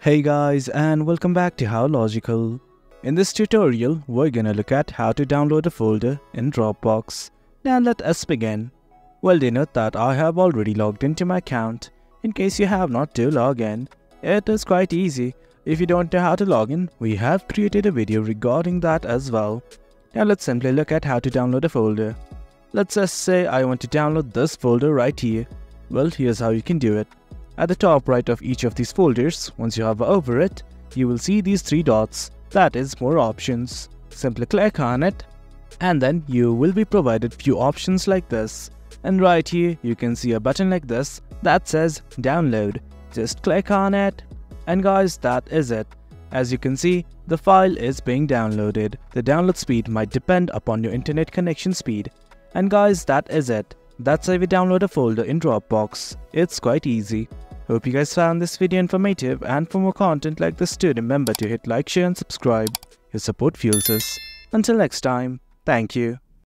Hey guys, and welcome back to How Logical. In this tutorial, we're gonna look at how to download a folder in Dropbox. Now let us begin. Well, do note that I have already logged into my account. In case you have not to log in, it is quite easy. If you don't know how to log in, we have created a video regarding that as well. Now let's simply look at how to download a folder. Let's just say I want to download this folder right here. Well, here's how you can do it. At the top right of each of these folders, once you hover over it, you will see these three dots, that is more options. Simply click on it and then you will be provided few options like this. And right here you can see a button like this that says download. Just click on it and guys, that is it. As you can see, the file is being downloaded. The download speed might depend upon your internet connection speed. And guys, that is it. That's how we download a folder in Dropbox. It's quite easy. Hope you guys found this video informative, and for more content like this too, remember to hit like, share and subscribe. Your support fuels us. Until next time, thank you.